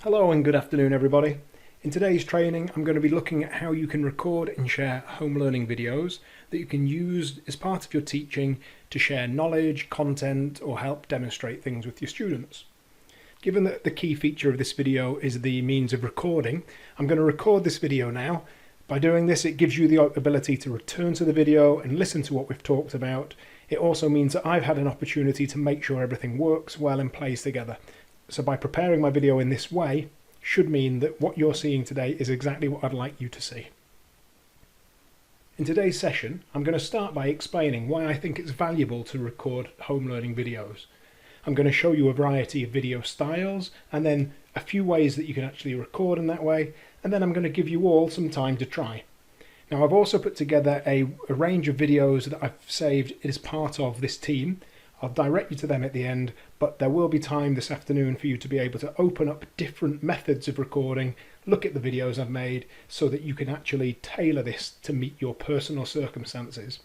Hello and good afternoon everybody. In today's training I'm going to be looking at how you can record and share home learning videos that you can use as part of your teaching to share knowledge, content or help demonstrate things with your students. Given that the key feature of this video is the means of recording, I'm going to record this video now. By doing this it gives you the ability to return to the video and listen to what we've talked about. It also means that I've had an opportunity to make sure everything works well and plays together. So by preparing my video in this way should mean that what you're seeing today is exactly what I'd like you to see. In today's session, I'm going to start by explaining why I think it's valuable to record home learning videos. I'm going to show you a variety of video styles and then a few ways that you can actually record in that way, and then I'm going to give you all some time to try. Now I've also put together a range of videos that I've saved as part of this team. I'll direct you to them at the end, but there will be time this afternoon for you to be able to open up different methods of recording, look at the videos I've made so that you can actually tailor this to meet your personal circumstances.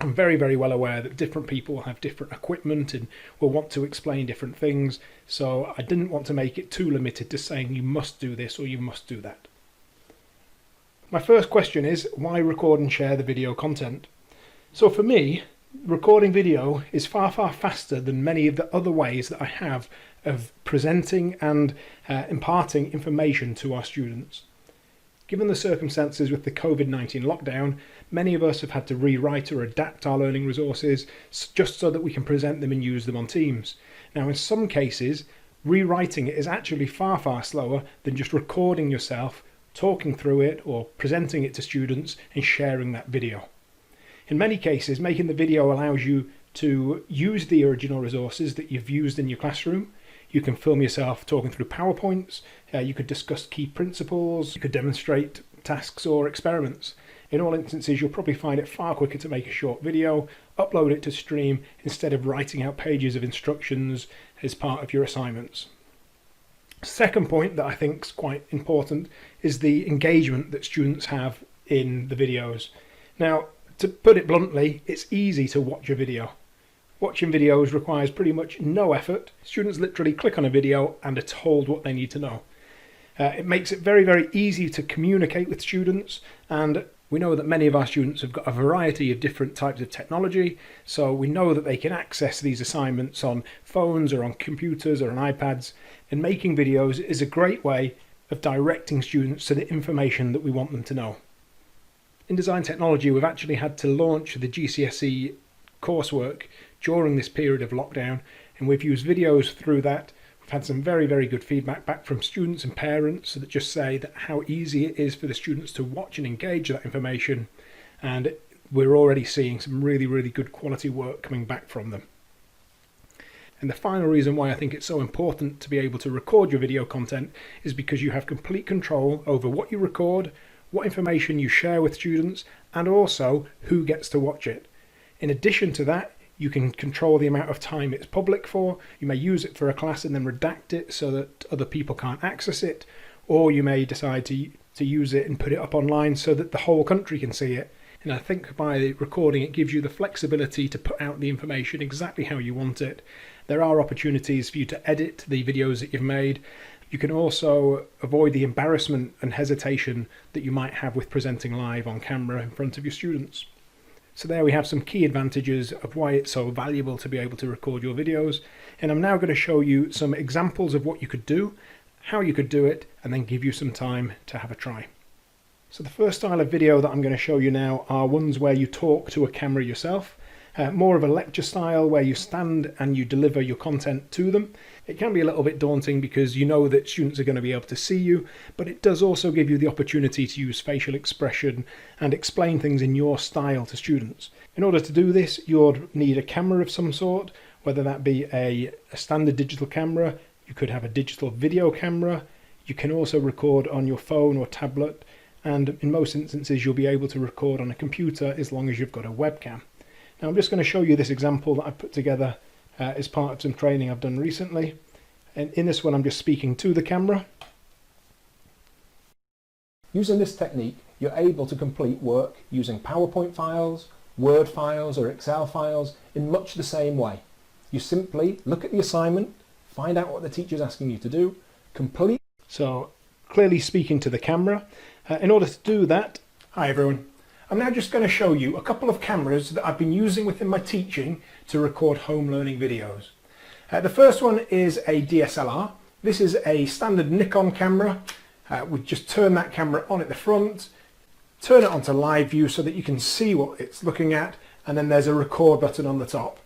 I'm very, very well aware that different people will have different equipment and will want to explain different things, so I didn't want to make it too limited to saying you must do this or you must do that. My first question is, why record and share the video content? So for me, recording video is far faster than many of the other ways that I have of presenting and imparting information to our students. Given the circumstances with the COVID-19 lockdown, many of us have had to rewrite or adapt our learning resources just so that we can present them and use them on Teams. Now in some cases, rewriting it is actually far slower than just recording yourself, talking through it or presenting it to students and sharing that video. In many cases, making the video allows you to use the original resources that you've used in your classroom. You can film yourself talking through PowerPoints, you could discuss key principles, you could demonstrate tasks or experiments. In all instances, you'll probably find it far quicker to make a short video, upload it to Stream, instead of writing out pages of instructions as part of your assignments. Second point that I think is quite important is the engagement that students have in the videos. Now, to put it bluntly, it's easy to watch a video. Watching videos requires pretty much no effort. Students literally click on a video and are told what they need to know. It makes it very easy to communicate with students, and we know that many of our students have got a variety of different types of technology, so we know that they can access these assignments on phones or on computers or on iPads, and making videos is a great way of directing students to the information that we want them to know. In design technology, we've actually had to launch the GCSE coursework during this period of lockdown, and we've used videos through that. We've had some very good feedback back from students and parents that just say that how easy it is for the students to watch and engage that information, and we're already seeing some really good quality work coming back from them. And the final reason why I think it's so important to be able to record your video content is because you have complete control over what you record, what information you share with students, and also who gets to watch it. In addition to that, you can control the amount of time it's public for. You may use it for a class and then redact it so that other people can't access it, or you may decide to use it and put it up online so that the whole country can see it. And I think by recording it gives you the flexibility to put out the information exactly how you want it. There are opportunities for you to edit the videos that you've made. You can also avoid the embarrassment and hesitation that you might have with presenting live on camera in front of your students. So there we have some key advantages of why it's so valuable to be able to record your videos. And I'm now going to show you some examples of what you could do, how you could do it, and then give you some time to have a try. So the first style of video that I'm going to show you now are ones where you talk to a camera yourself. More of a lecture style where you stand and you deliver your content to them. It can be a little bit daunting because you know that students are going to be able to see you, but it does also give you the opportunity to use facial expression and explain things in your style to students. In order to do this, you'll need a camera of some sort, whether that be a standard digital camera. You could have a digital video camera. You can also record on your phone or tablet, and in most instances you'll be able to record on a computer as long as you've got a webcam. Now I'm just going to show you this example that I've put together as part of some training I've done recently. And in this one I'm just speaking to the camera. Using this technique, you're able to complete work using PowerPoint files, Word files or Excel files in much the same way. You simply look at the assignment, find out what the teacher's asking you to do, complete So clearly speaking to the camera. In order to do that, hi everyone. I'm now just going to show you a couple of cameras that I've been using within my teaching to record home learning videos. The first one is a DSLR. This is a standard Nikon camera. We just turn that camera on at the front, turn it onto live view so that you can see what it's looking at, and then there's a record button on the top.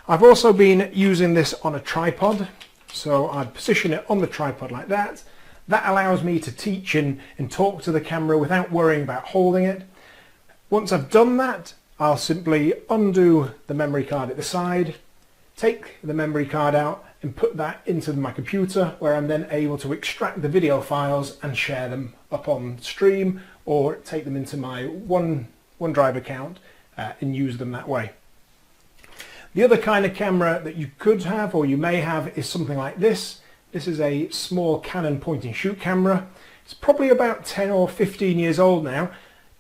I've also been using this on a tripod, so I'd position it on the tripod like that. That allows me to teach and talk to the camera without worrying about holding it. Once I've done that, I'll simply undo the memory card at the side, take the memory card out and put that into my computer, where I'm then able to extract the video files and share them up on stream, or take them into my OneDrive account and use them that way. The other kind of camera that you could have, or you may have, is something like this. This is a small Canon point and shoot camera. It's probably about 10 or 15 years old now.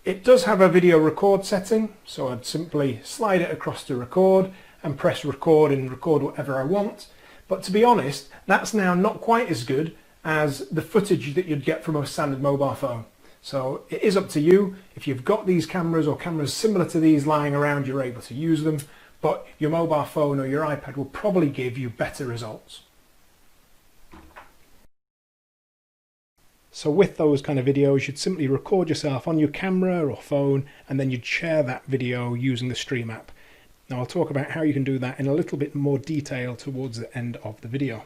It does have a video record setting, so I'd simply slide it across to record and press record and record whatever I want. But to be honest, that's now not quite as good as the footage that you'd get from a standard mobile phone. So it is up to you. If you've got these cameras or cameras similar to these lying around, you're able to use them, but your mobile phone or your iPad will probably give you better results. So with those kind of videos, you'd simply record yourself on your camera or phone, and then you'd share that video using the Stream app. Now I'll talk about how you can do that in a little bit more detail towards the end of the video.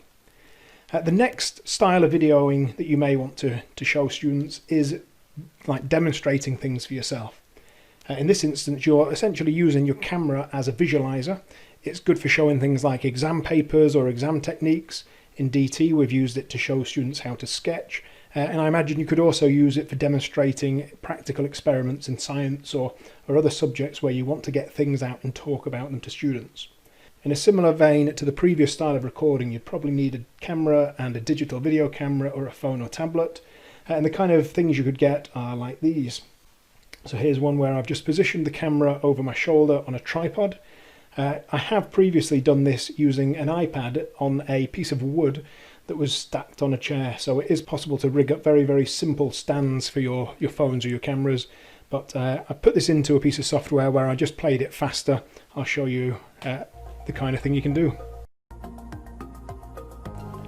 The next style of videoing that you may want to show students is like demonstrating things for yourself. In this instance, you're essentially using your camera as a visualizer. It's good for showing things like exam papers or exam techniques. In DT, we've used it to show students how to sketch. And I imagine you could also use it for demonstrating practical experiments in science or other subjects where you want to get things out and talk about them to students. In a similar vein to the previous style of recording, you'd probably need a camera and a digital video camera or a phone or tablet. And the kind of things you could get are like these. So here's one where I've just positioned the camera over my shoulder on a tripod. I have previously done this using an iPad on a piece of wood that was stacked on a chair, so it is possible to rig up very, very simple stands for your phones or your cameras, but I put this into a piece of software where I just played it faster. I'll show you the kind of thing you can do.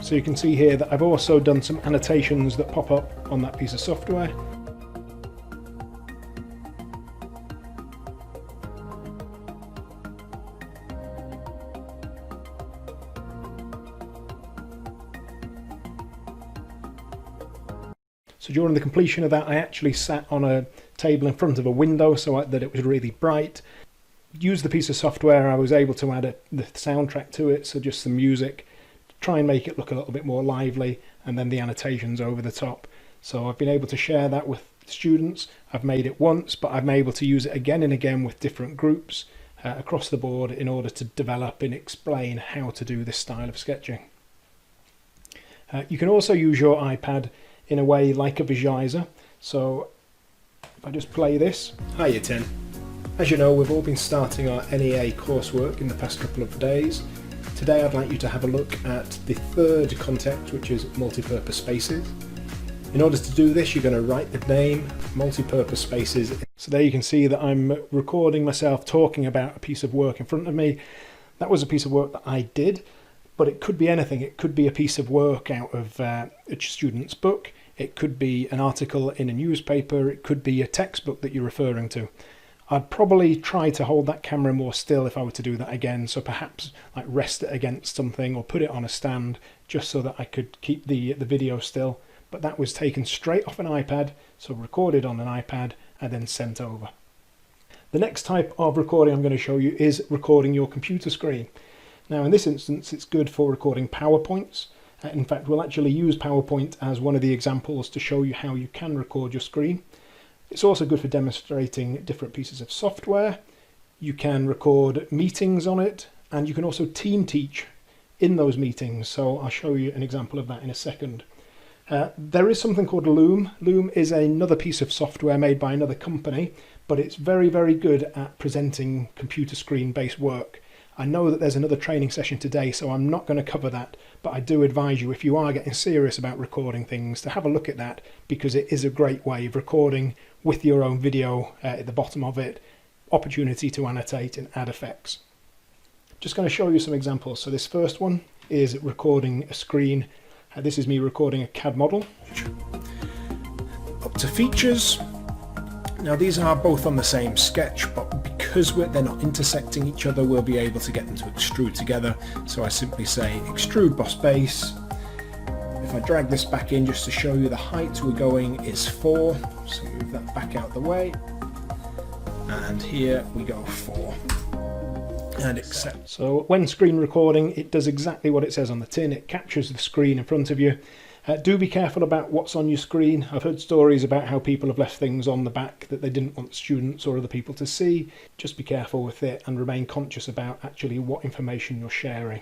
So you can see here that I've also done some annotations that pop up on that piece of software. So during the completion of that, I actually sat on a table in front of a window so that it was really bright. Used the piece of software, I was able to add the soundtrack to it, so just some music, try and make it look a little bit more lively, and then the annotations over the top. So I've been able to share that with students. I've made it once, but I'm able to use it again and again with different groups across the board in order to develop and explain how to do this style of sketching. You can also use your iPad in a way like a visualizer. So if I just play this. Hi Year 10. As you know, we've all been starting our NEA coursework in the past couple of days. Today I'd like you to have a look at the third concept, which is multipurpose spaces. In order to do this, you're going to write the name multipurpose spaces. So there you can see that I'm recording myself talking about a piece of work in front of me. That was a piece of work that I did, but it could be anything. It could be a piece of work out of a student's book. It could be an article in a newspaper. It could be a textbook that you're referring to. I'd probably try to hold that camera more still if I were to do that again. So perhaps like rest it against something or put it on a stand just so that I could keep the video still. But that was taken straight off an iPad, so recorded on an iPad and then sent over. The next type of recording I'm going to show you is recording your computer screen. Now in this instance, it's good for recording PowerPoints. In fact, we'll actually use PowerPoint as one of the examples to show you how you can record your screen. It's also good for demonstrating different pieces of software. You can record meetings on it, and you can also team teach in those meetings. So I'll show you an example of that in a second. There is something called Loom. Loom is another piece of software made by another company, but it's very, very good at presenting computer screen based work. I know that there's another training session today, so I'm not going to cover that, but I do advise you, if you are getting serious about recording things, to have a look at that, because it is a great way of recording with your own video at the bottom of it, opportunity to annotate and add effects. Just going to show you some examples. So this first one is recording a screen. This is me recording a CAD model. Up to features. Now these are both on the same sketch, but because they're not intersecting each other, we'll be able to get them to extrude together. So I simply say extrude boss base. If I drag this back in just to show you the height we're going is 4, so move that back out the way. And here we go 4. And accept. So when screen recording, it does exactly what it says on the tin. It captures the screen in front of you. Do be careful about what's on your screen. I've heard stories about how people have left things on the back that they didn't want students or other people to see. Just be careful with it and remain conscious about actually what information you're sharing.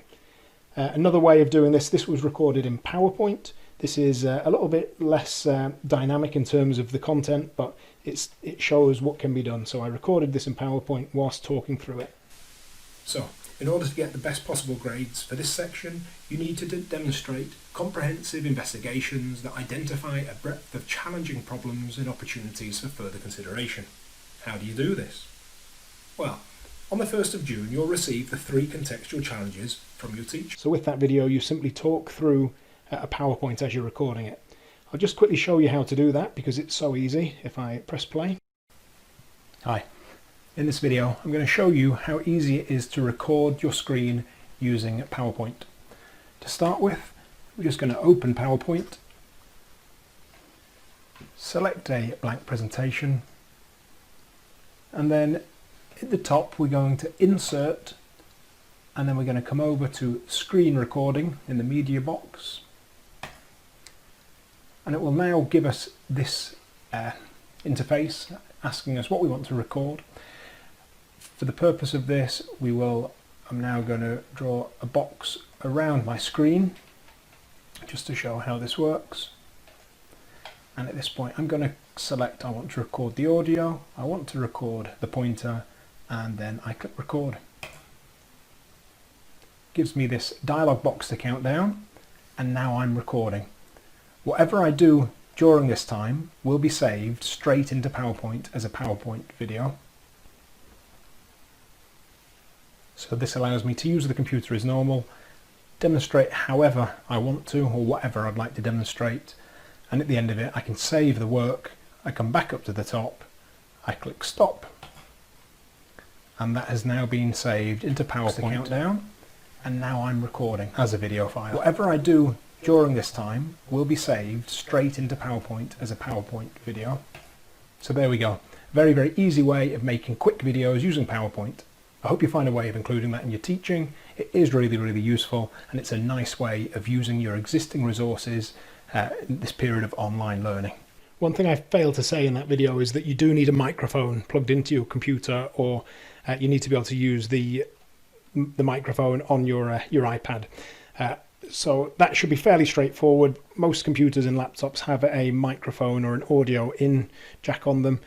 Another way of doing this was recorded in PowerPoint. This is a little bit less dynamic in terms of the content, but it shows what can be done. So I recorded this in PowerPoint whilst talking through it. So, in order to get the best possible grades for this section, you need to demonstrate comprehensive investigations that identify a breadth of challenging problems and opportunities for further consideration. How do you do this? Well, on the 1st of June, you'll receive the 3 contextual challenges from your teacher. So with that video, you simply talk through a PowerPoint as you're recording it. I'll just quickly show you how to do that because it's so easy if I press play. Hi. In this video, I'm going to show you how easy it is to record your screen using PowerPoint. To start with, we're just going to open PowerPoint, select a blank presentation, and then at the top we're going to insert, and then we're going to come over to screen recording in the media box, and it will now give us this interface asking us what we want to record. For the purpose of this, I'm now going to draw a box around my screen just to show how this works. And at this point, I'm going to select I want to record the audio, I want to record the pointer, and then I click record. Gives me this dialog box to count down, and now I'm recording. Whatever I do during this time will be saved straight into PowerPoint as a PowerPoint video. So this allows me to use the computer as normal, demonstrate however I want to or whatever I'd like to demonstrate, and at the end of it I can save the work, I come back up to the top, I click stop, and that has now been saved into PowerPoint countdown, and now I'm recording as a video file. Whatever I do during this time will be saved straight into PowerPoint as a PowerPoint video. So there we go. Very, very easy way of making quick videos using PowerPoint. I hope you find a way of including that in your teaching. It is really, really useful, and it's a nice way of using your existing resources in this period of online learning. One thing I failed to say in that video is that you do need a microphone plugged into your computer, or you need to be able to use the microphone on your iPad. So that should be fairly straightforward. Most computers and laptops have a microphone or an audio in jack on them.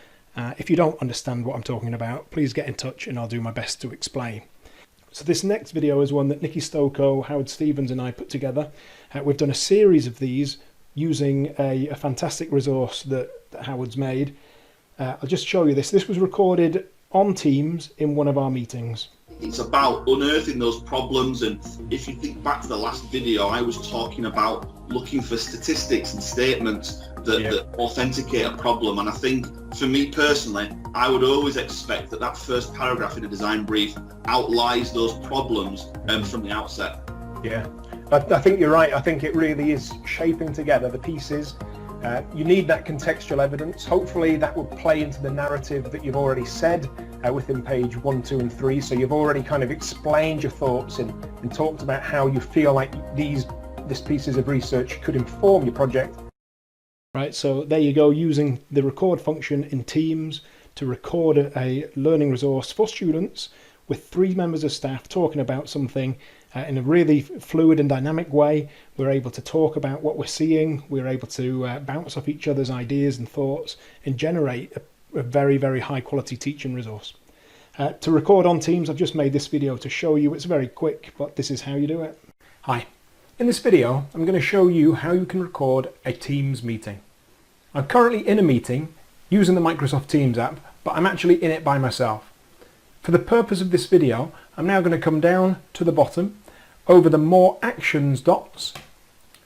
If you don't understand what I'm talking about, please get in touch and I'll do my best to explain. So this next video is one that Nikki Stoko, Howard Stevens and I put together. We've done a series of these using a fantastic resource that Howard's made. I'll just show you this. This was recorded on Teams in one of our meetings. It's about unearthing those problems, and if you think back to the last video, I was talking about looking for statistics and statements that authenticate a problem, and I think for me personally, I would always expect that first paragraph in a design brief outlines those problems from the outset. Yeah, I think you're right. I think it really is shaping together the pieces. You need that contextual evidence. Hopefully that will play into the narrative that you've already said within page 1, 2 and 3. So you've already kind of explained your thoughts and talked about how you feel like these pieces of research could inform your project. Right, so there you go, using the record function in Teams to record a learning resource for students with 3 members of staff talking about something in a really fluid and dynamic way. We're able to talk about what we're seeing, we're able to bounce off each other's ideas and thoughts and generate a very, very high quality teaching resource. To record on Teams, I've just made this video to show you. It's very quick, but this is how you do it. Hi. In this video, I'm going to show you how you can record a Teams meeting. I'm currently in a meeting using the Microsoft Teams app, but I'm actually in it by myself. For the purpose of this video, I'm now going to come down to the bottom over the More Actions dots,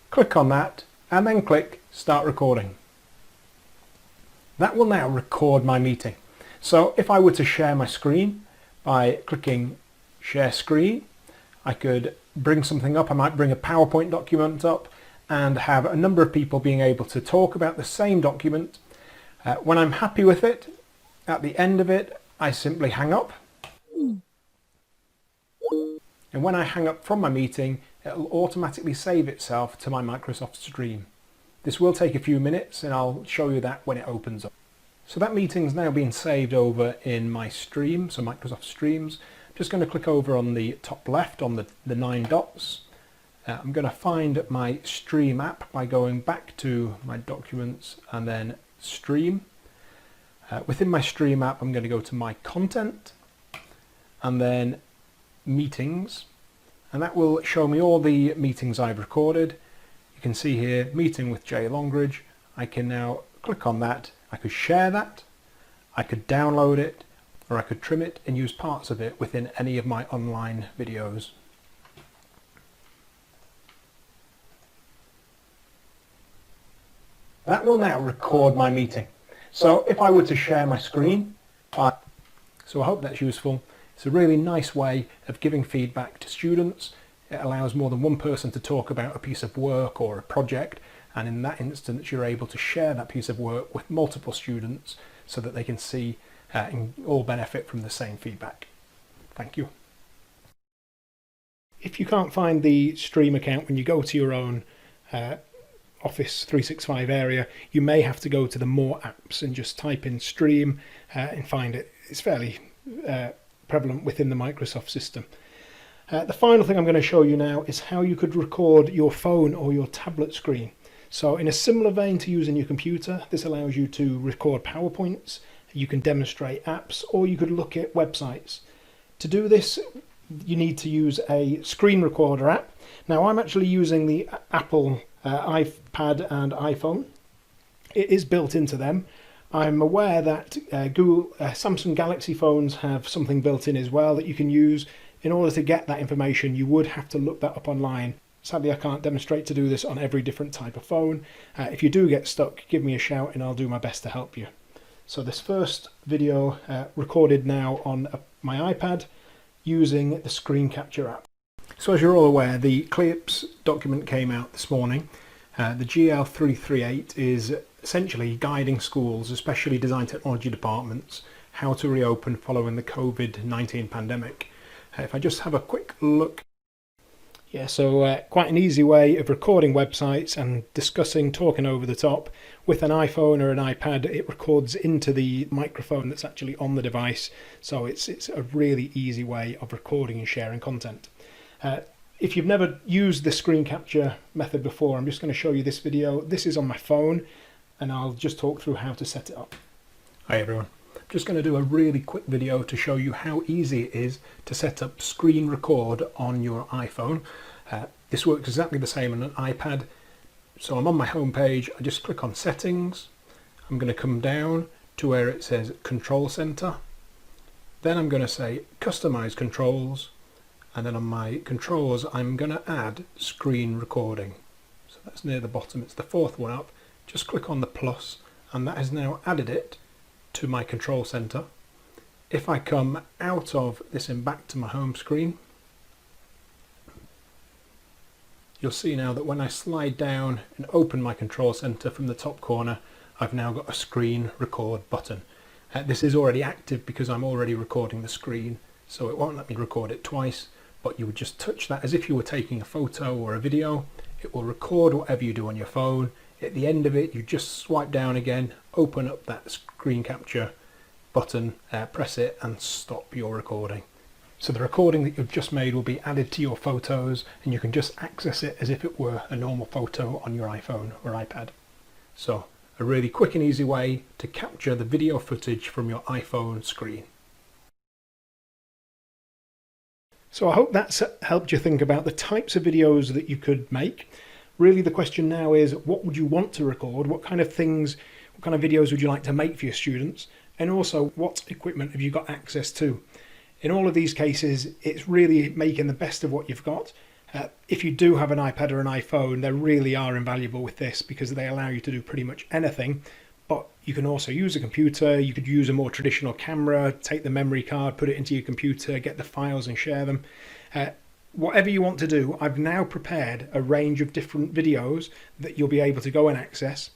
click on that, and then click Start Recording. That will now record my meeting. So if I were to share my screen by clicking Share Screen, I could bring something up. I might bring a PowerPoint document up and have a number of people being able to talk about the same document. When I'm happy with it, at the end of it, I simply hang up. And when I hang up from my meeting, it'll automatically save itself to my Microsoft Stream. This will take a few minutes and I'll show you that when it opens up. So that meeting's now been saved over in my stream, so Microsoft Streams. Just going to click over on the top left on the 9 dots. I'm going to find my Stream app by going back to my Documents and then Stream. Within my Stream app, I'm going to go to My Content and then Meetings, and that will show me all the meetings I've recorded. You can see here, Meeting with J Longridge. I can now click on that. I could share that, I could download it, or I could trim it and use parts of it within any of my online videos. That will now record my meeting. So if I were to share my screen, so I hope that's useful. It's a really nice way of giving feedback to students. It allows more than one person to talk about a piece of work or a project, and in that instance you're able to share that piece of work with multiple students so that they can see and all benefit from the same feedback. Thank you. If you can't find the Stream account when you go to your own Office 365 area, you may have to go to the More Apps and just type in Stream and find it. It's fairly prevalent within the Microsoft system. The final thing I'm going to show you now is how you could record your phone or your tablet screen. So in a similar vein to using your computer, this allows you to record PowerPoints, you can demonstrate apps, or you could look at websites. To do this, you need to use a screen recorder app. Now I'm actually using the Apple iPad and iPhone. It is built into them. I'm aware that Samsung Galaxy phones have something built in as well that you can use. In order to get that information, you would have to look that up online. Sadly, I can't demonstrate to do this on every different type of phone. If you do get stuck, give me a shout and I'll do my best to help you. So this first video recorded now on my iPad using the screen capture app. So as you're all aware, the Clips document came out this morning. The GL338 is essentially guiding schools, especially design technology departments, how to reopen following the COVID-19 pandemic. If I just have a quick look. Yeah, so quite an easy way of recording websites and talking over the top. With an iPhone or an iPad, it records into the microphone that's actually on the device. So it's a really easy way of recording and sharing content. If you've never used the screen capture method before, I'm just going to show you this video. This is on my phone and I'll just talk through how to set it up. Hi everyone. I'm just going to do a really quick video to show you how easy it is to set up screen record on your iPhone. This works exactly the same on an iPad. So I'm on my home page, I just click on Settings. I'm going to come down to where it says Control Center. Then I'm going to say Customize Controls. And then on my controls, I'm going to add screen recording. So that's near the bottom, it's the fourth one up. Just click on the plus and that has now added it to my control center. If I come out of this and back to my home screen, you'll see now that when I slide down and open my control center from the top corner, I've now got a screen record button. This is already active because I'm already recording the screen, so it won't let me record it twice, but you would just touch that as if you were taking a photo or a video. It will record whatever you do on your phone. At the end of it, you just swipe down again, open up that screen capture button, press it and stop your recording. So the recording that you've just made will be added to your photos and you can just access it as if it were a normal photo on your iPhone or iPad. So a really quick and easy way to capture the video footage from your iPhone screen. So I hope that's helped you think about the types of videos that you could make. Really the question now is, what would you want to record? What kind of things, what kind of videos would you like to make for your students? And also, what equipment have you got access to? In all of these cases, it's really making the best of what you've got. If you do have an iPad or an iPhone, they really are invaluable with this because they allow you to do pretty much anything. But you can also use a computer, you could use a more traditional camera, take the memory card, put it into your computer, get the files and share them. Whatever you want to do, I've now prepared a range of different videos that you'll be able to go and access.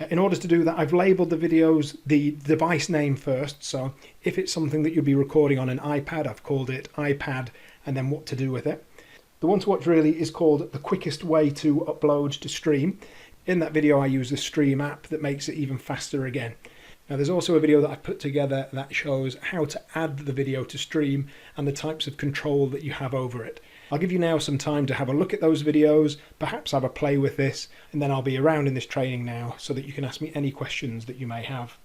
In order to do that, I've labelled the videos the device name first. So if it's something that you'll be recording on an iPad, I've called it iPad and then what to do with it. The one to watch really is called The Quickest Way to Upload to Stream. In that video, I use the Stream app that makes it even faster again. Now there's also a video that I put together that shows how to add the video to Stream and the types of control that you have over it. I'll give you now some time to have a look at those videos, perhaps have a play with this, and then I'll be around in this training now so that you can ask me any questions that you may have.